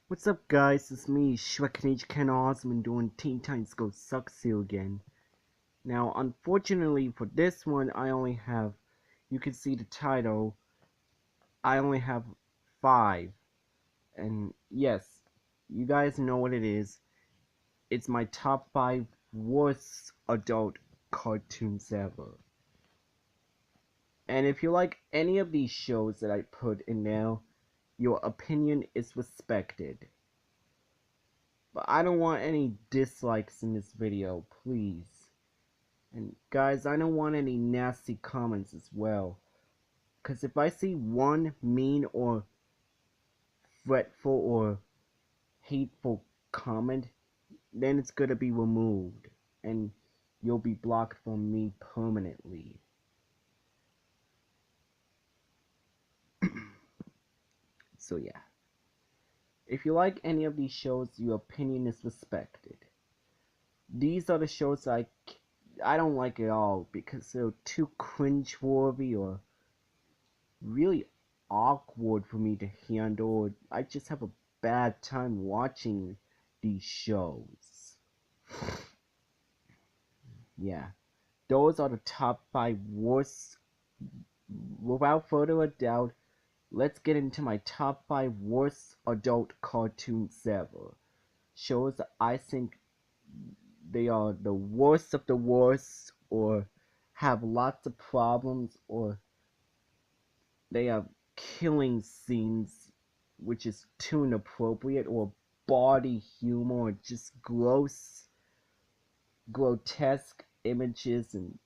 What's up, guys? It's me, Shrek Ken Osmond, doing Teen Titans Go Sucks-You again. Now, unfortunately for this one, I only have, you can see the title, I only have 5. And yes, you guys know what it is. It's my top 5 worst adult cartoons ever. And if you like any of these shows that I put in there, your opinion is respected. But I don't want any dislikes in this video, please. And guys, I don't want any nasty comments as well. Because if I see one mean or fretful or hateful comment, then it's gonna be removed. And you'll be blocked from me permanently. So yeah. If you like any of these shows, your opinion is respected. These are the shows I don't like at all because they're too cringe-worthy or really awkward for me to handle. I just have a bad time watching these shows. Yeah, those are the top 5 worst. Without further ado, let's get into my top 5 worst adult cartoons ever. Shows that I think they are the worst of the worst, or have lots of problems, or they have killing scenes which is too inappropriate, or body humor, or just grotesque images, and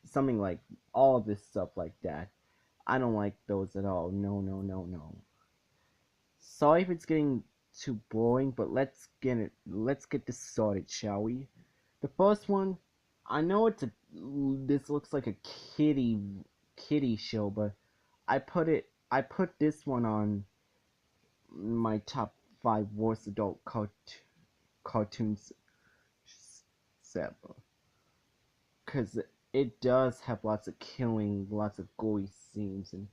something like all of this stuff like that. I don't like those at all. No, no, no, no. Sorry if it's getting too boring, but let's get this started, shall we? The first one, I know this looks like a kitty show, but I put this one on my top 5 worst adult cartoons ever, because it does have lots of killing, lots of gory scenes, and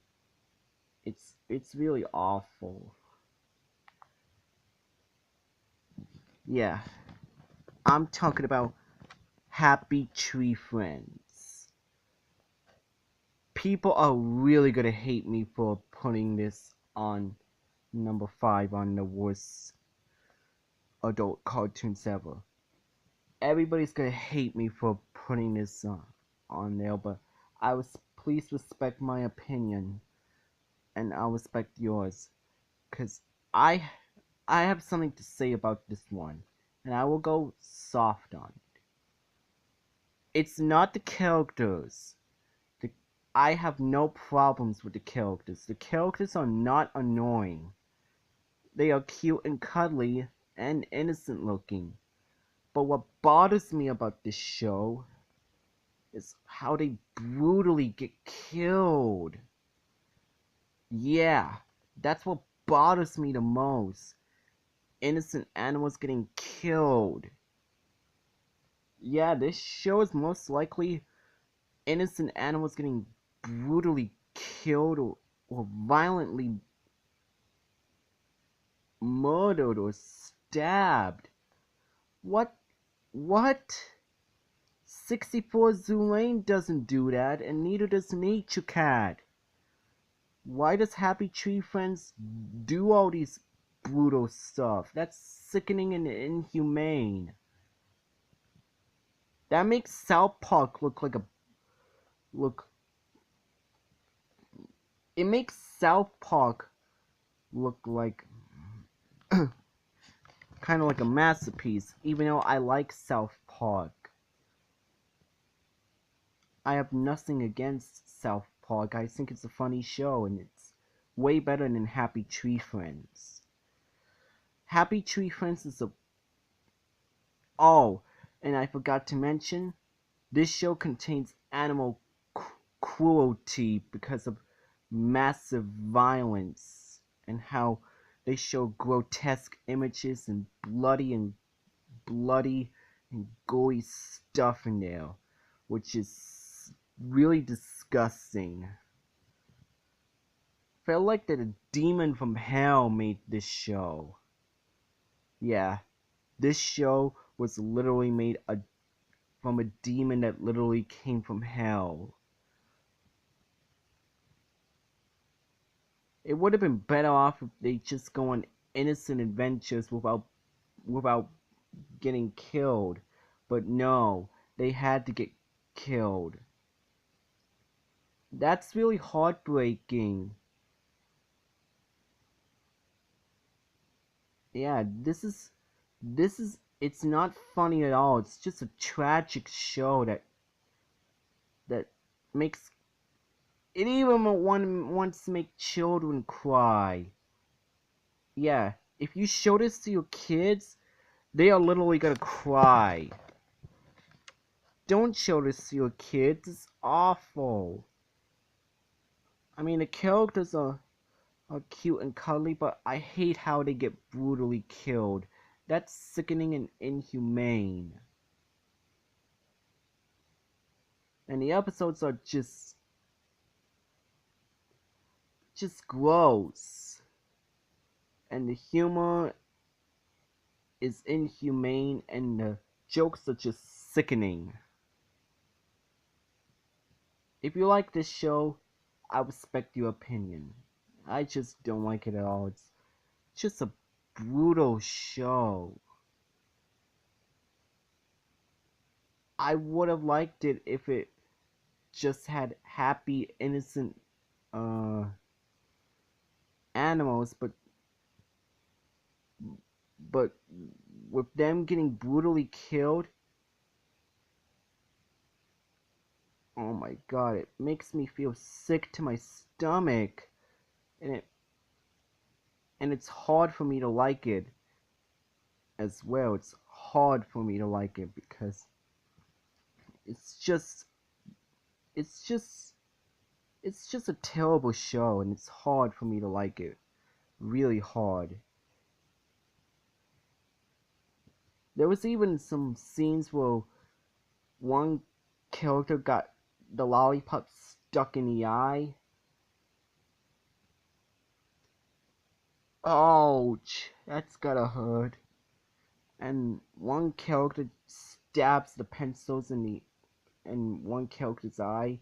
it's really awful. Yeah, I'm talking about Happy Tree Friends. People are really gonna hate me for putting this on number 5 on the worst adult cartoons ever. Everybody's gonna hate me for putting this on there, but please respect my opinion, and I'll respect yours, cause I I have something to say about this one, and I will go soft on it. It's not the characters. The, I have no problems with the characters. The characters are not annoying. They are cute and cuddly and innocent looking. But what bothers me about this show is how they brutally get killed. Yeah, that's what bothers me the most. Innocent animals getting killed. Yeah, this show is most likely innocent animals getting brutally killed, or violently murdered or stabbed. What? What? 64 Zoolaine doesn't do that, and neither does Nature Cat. Why does Happy Tree Friends do all these brutal stuff? That's sickening and inhumane. That makes South Park look like a look. It makes South Park look like kind of like a masterpiece, even though I like South Park. I have nothing against South Park. I think it's a funny show, and it's way better than Happy Tree Friends. Happy Tree Friends is a... Oh, and I forgot to mention, this show contains animal cruelty because of massive violence, and how they show grotesque images and bloody and gory stuff in there, which is really disgusting. Felt like that a demon from hell made this show. Yeah, this show was literally made from a demon that literally came from hell. It would have been better off if they just go on innocent adventures without getting killed. But no, they had to get killed. That's really heartbreaking. Yeah, this is it's not funny at all. It's just a tragic show that makes it even wants to make children cry. Yeah, if you show this to your kids, they are literally gonna cry. Don't show this to your kids. It's awful. I mean, the characters are cute and cuddly, but I hate how they get brutally killed. That's sickening and inhumane. And the episodes are just gross. And the humor is inhumane and the jokes are just sickening. If you like this show, I respect your opinion. I just don't like it at all. It's just a brutal show. I would have liked it if it just had happy, innocent uh animals, but with them getting brutally killed, oh my god, it makes me feel sick to my stomach, and it's hard for me to like it as well. It's hard for me to like it because it's just it's just it's just a terrible show, and it's hard for me to like it. Really hard. There was even some scenes where one character got the lollipop stuck in the eye. Ouch, that's gotta hurt. And one character stabs the pencils in one character's eye.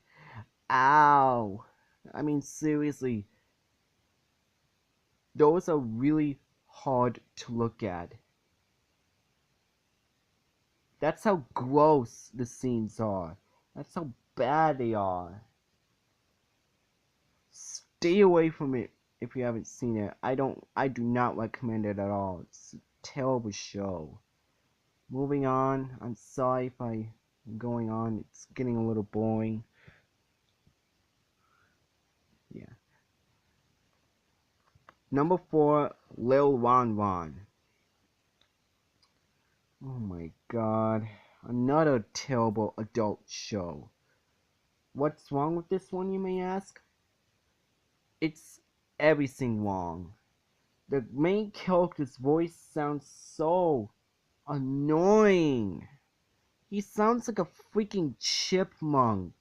Ow. I mean, seriously, those are really hard to look at. That's how gross the scenes are. That's how bad they are. Stay away from it if you haven't seen it. I do not recommend it at all. It's a terrible show. Moving on. I'm sorry if I'm going on. It's getting a little boring. Yeah. Number 4, Lil Ron Ron. Oh my god. Another terrible adult show. What's wrong with this one, you may ask? It's everything wrong. The main character's voice sounds so annoying. He sounds like a freaking chipmunk.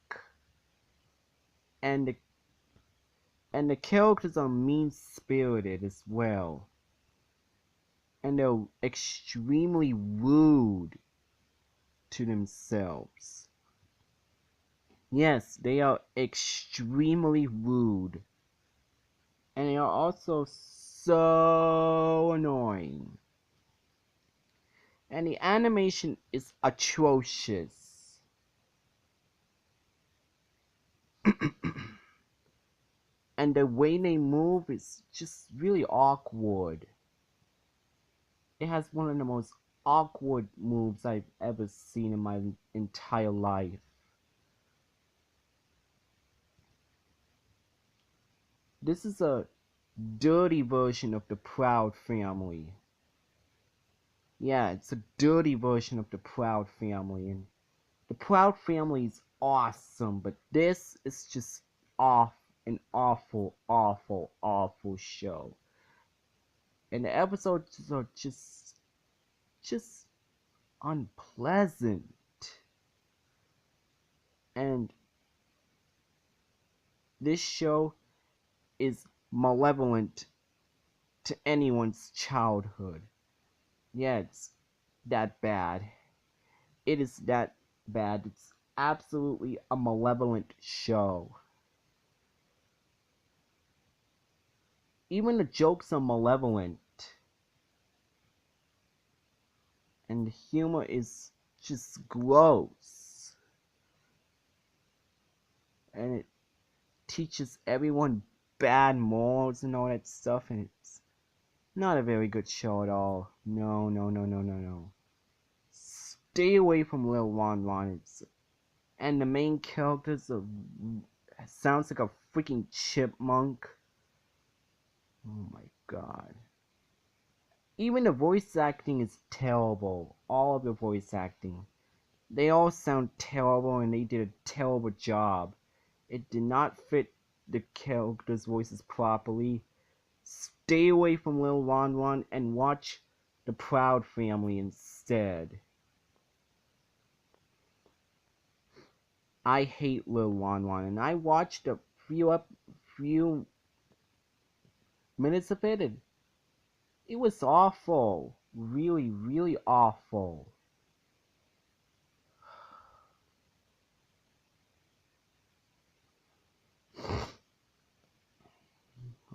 And the characters are mean-spirited as well. And they're extremely rude to themselves. Yes, they are extremely rude. And they are also so annoying. And the animation is atrocious. And the way they move is just really awkward. It has one of the most awkward moves I've ever seen in my entire life. This is a dirty version of the Proud Family. Yeah, it's a dirty version of the Proud Family, and the Proud Family is awesome, but this is just an awful, awful, awful show. And the episodes are just unpleasant. And this show is malevolent to anyone's childhood. Yeah, it's that bad. It is that bad. It's absolutely a malevolent show. Even the jokes are malevolent. And the humor is just gross. And it teaches everyone bad morals and all that stuff, and it's not a very good show at all. No, no, no, no, no, no. Stay away from Lil Ron Ron. And the main character's sounds like a freaking chipmunk. Oh my god. Even the voice acting is terrible. All of the voice acting. They all sound terrible and they did a terrible job. It did not fit the characters' voices properly. Stay away from Lil Ron Ron and watch The Proud Family instead. I hate Lil Ron Ron, and I watched a few minutes of it, and it was awful. Really, really awful.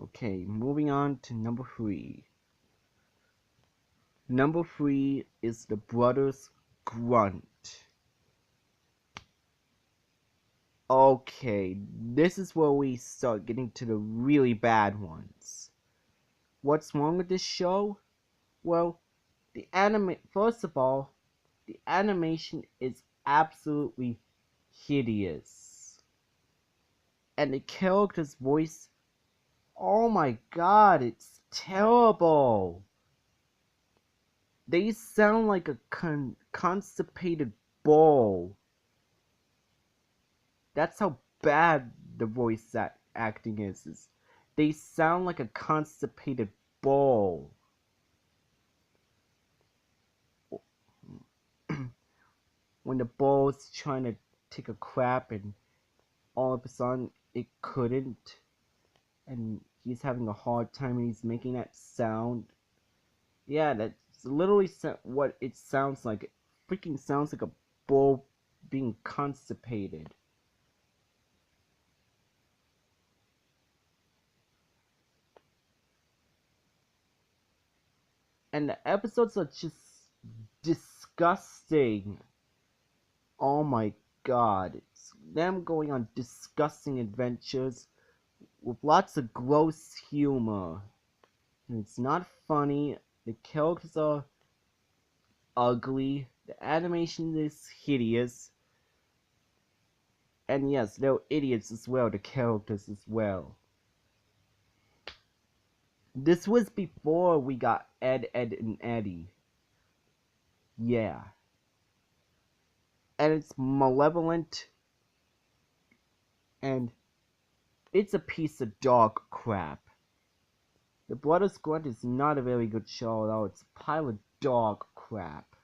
Okay, moving on to number 3. Number 3 is The Brothers Grunt. Okay, this is where we start getting to the really bad ones. What's wrong with this show? Well, first of all, the animation is absolutely hideous. And the character's voice, oh my god, it's terrible. They sound like a constipated bull. That's how bad the voice acting is. They sound like a constipated bull. When the bull's trying to take a crap and all of a sudden it couldn't, and he's having a hard time and he's making that sound. Yeah, that's literally what it sounds like. It freaking sounds like a bull being constipated. And the episodes are just disgusting. Oh my god. It's them going on disgusting adventures with lots of gross humor. And it's not funny. The characters are ugly. The animation is hideous. And yes, they're idiots as well, the characters as well. This was before we got Ed, Edd and Eddy. Yeah. And it's malevolent. And it's a piece of dog crap. The Brothers Grunt is not a very good show at all. It's a pile of dog crap.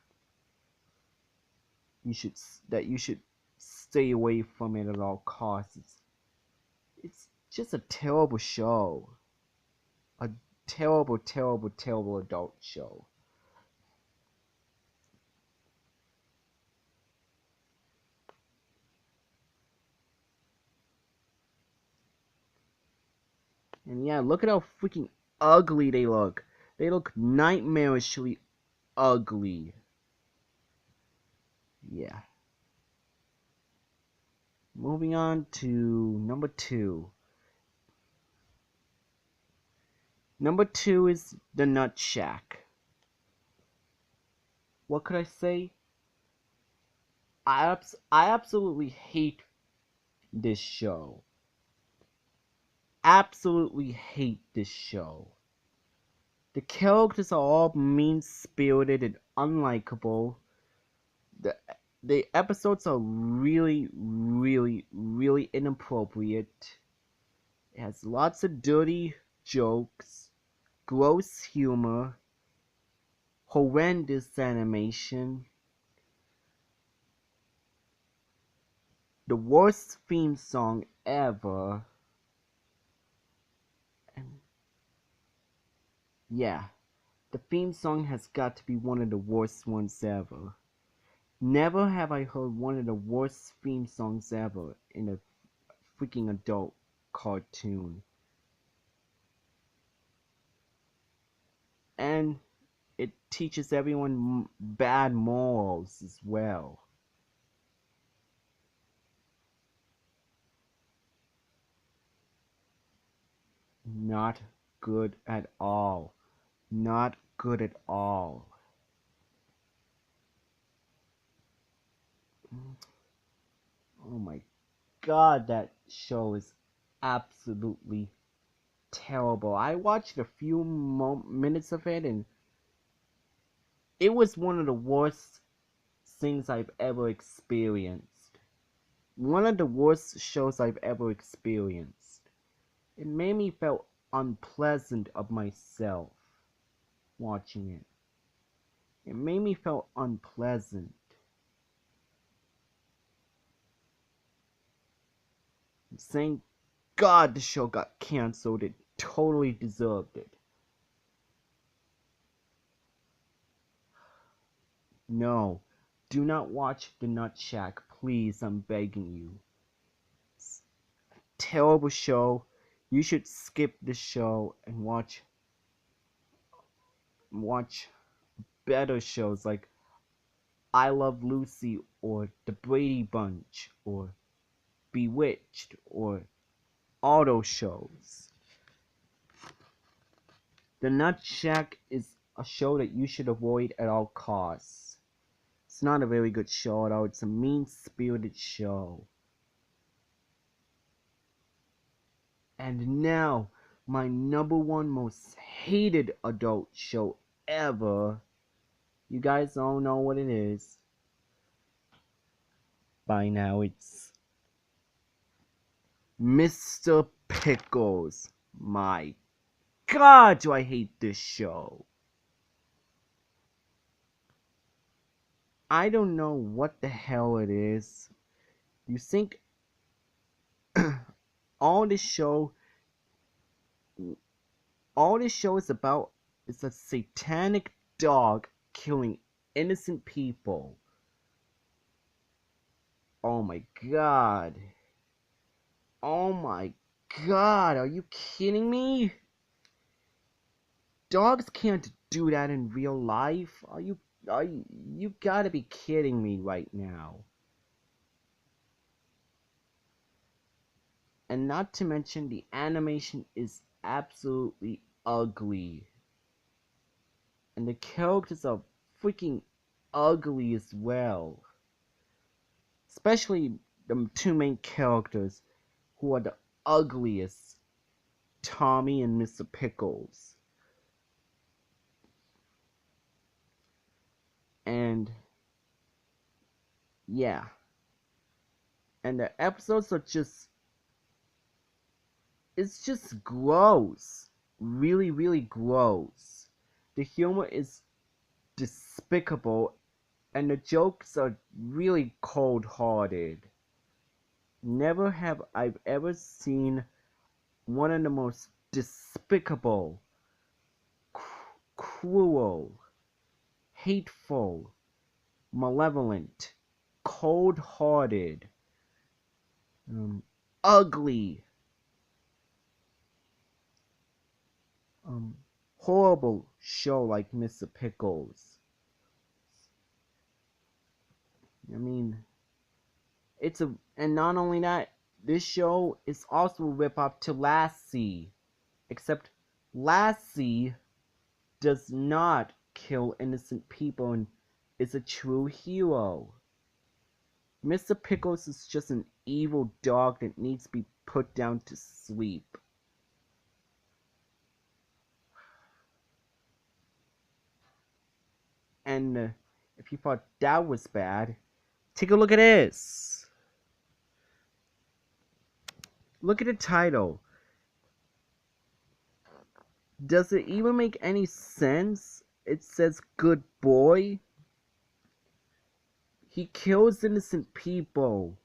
You should stay away from it at all costs. It's just a terrible show. A terrible, terrible, terrible adult show. And yeah, look at how freaking ugly they look. They look nightmarishly ugly. Yeah. Moving on to number 2. Number 2 is The Nut Shack. What could I say? I absolutely hate this show. Absolutely hate this show. The characters are all mean-spirited and unlikable. The the episodes are really, really, really inappropriate. It has lots of dirty jokes, gross humor, horrendous animation, the worst theme song ever, and yeah, The theme song has got to be one of the worst ones ever. Never have I heard one of the worst theme songs ever in a freaking adult cartoon. And it teaches everyone bad morals as well. Not good at all. Not good at all. Oh my god, that show is absolutely terrible. I watched a few minutes of it and it was one of the worst things I've ever experienced. One of the worst shows I've ever experienced. It made me feel unpleasant of myself watching it. It made me feel unpleasant. Thank God the show got canceled. It totally deserved it. No, do not watch The Nut Shack, please, I'm begging you. It's a terrible show. You should skip the show and watch better shows like I Love Lucy or The Brady Bunch or Bewitched or all those shows. The Nut Shack is a show that you should avoid at all costs. It's not a very good show at all. It's a mean-spirited show. And now, my number one most hated adult show ever. You guys all know what it is. By now, it's Mr. Pickles. My God, do I hate this show. I don't know what the hell it is. You think all this show is about is a satanic dog killing innocent people. Oh my god. Oh my god, are you kidding me? Dogs can't do that in real life. You gotta be kidding me right now. And not to mention the animation is absolutely ugly. And the characters are freaking ugly as well. Especially the two main characters who are the ugliest, Tommy and Mr. Pickles. And yeah. And the episodes are it's just gross. Really, really gross. The humor is despicable and the jokes are really cold-hearted. Never have I ever seen one of the most despicable, cruel, hateful, malevolent, cold-hearted, ugly, horrible show like Mr. Pickles. I mean, and not only that, this show is also a rip-off to Lassie, except Lassie does not kill innocent people and is a true hero. Mr. Pickles is just an evil dog that needs to be put down to sleep. And if you thought that was bad, take a look at this. Look at the title. Does it even make any sense? It says good boy. He kills innocent people.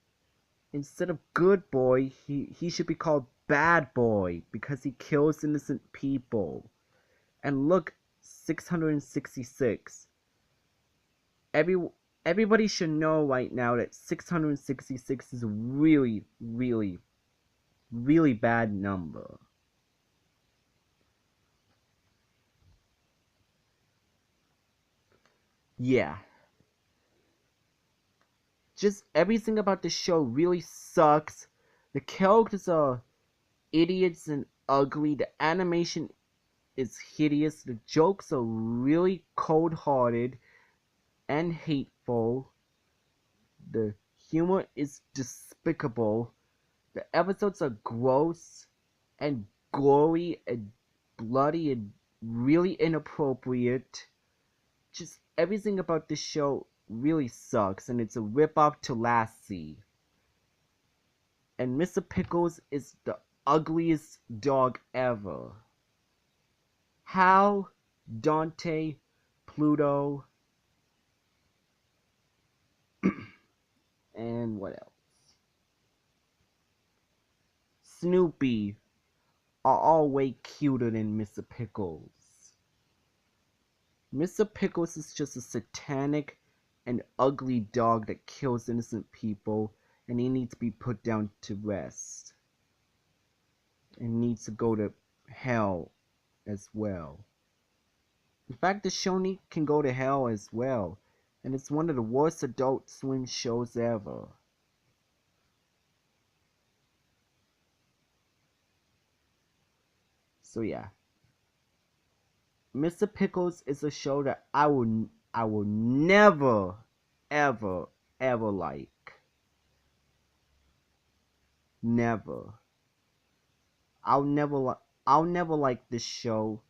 Instead of good boy, he should be called bad boy because he kills innocent people. And look 666. Everybody should know right now that 666 is a really, really, really bad number. Yeah. Just everything about the show really sucks. The characters are idiots and ugly. The animation is hideous. The jokes are really cold-hearted and hateful. The humor is despicable. The episodes are gross and gory and bloody and really inappropriate. Just everything about this show really sucks, and it's a rip-off to Lassie. And Mr. Pickles is the ugliest dog ever. Hal, Dante, Pluto, and what else? Snoopy are all way cuter than Mr. Pickles. Mr. Pickles is just a satanic and ugly dog that kills innocent people, and he needs to be put down to rest. And needs to go to hell as well. In fact, the show can go to hell as well, and it's one of the worst Adult Swim shows ever. So yeah, Mr. Pickles is a show that I will never, ever, ever like. Never. I'll never like this show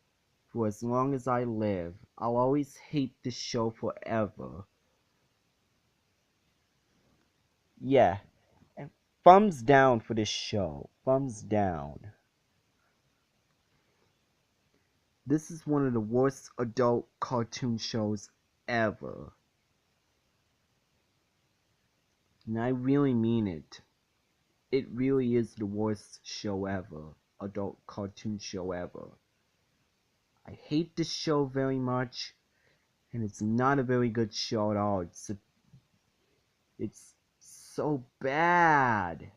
for as long as I live. I'll always hate this show forever. Yeah, and thumbs down for this show. Thumbs down. This is one of the worst adult cartoon shows ever. And I really mean it. It really is the worst show ever. Adult cartoon show ever. I hate this show very much. And it's not a very good show at all. It's so bad.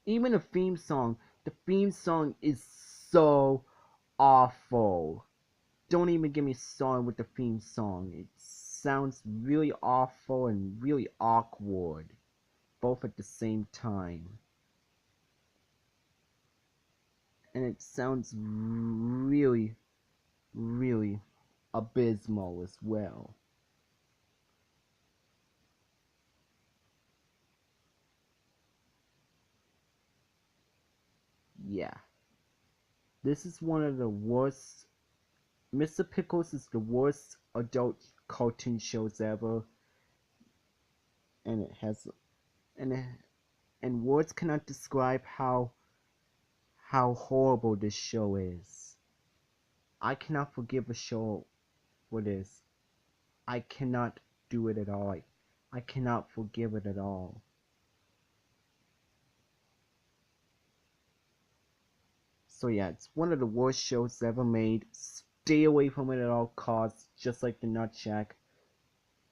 Even the theme song is so awful. Don't even get me started with the theme song. It sounds really awful and really awkward, both at the same time. And it sounds really, really abysmal as well. Yeah. This is one of the worst. Mr. Pickles is the worst adult cartoon shows ever. And it has and words cannot describe how horrible this show is. I cannot forgive a show for this. I cannot do it at all. I cannot forgive it at all. So yeah, it's one of the worst shows ever made. Stay away from it at all costs, just like the Nut Shack.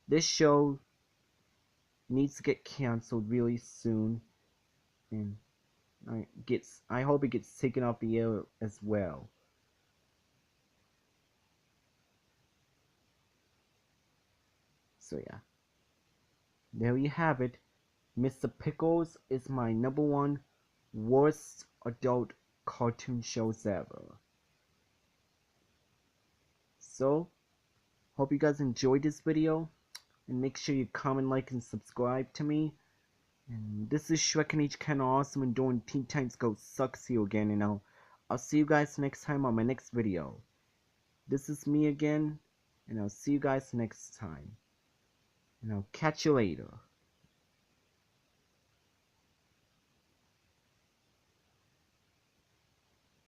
This show needs to get canceled really soon, and I hope it gets taken off the air as well. So yeah, there you have it. Mr. Pickles is my #1 worst adult cartoon shows ever. So, hope you guys enjoyed this video, and make sure you comment, like, and subscribe to me. And this is Shrek and H Ken Awesome and doing Teen Titans Go Sucks you again, and I'll see you guys next time on my next video. This is me again, and I'll see you guys next time. And I'll catch you later.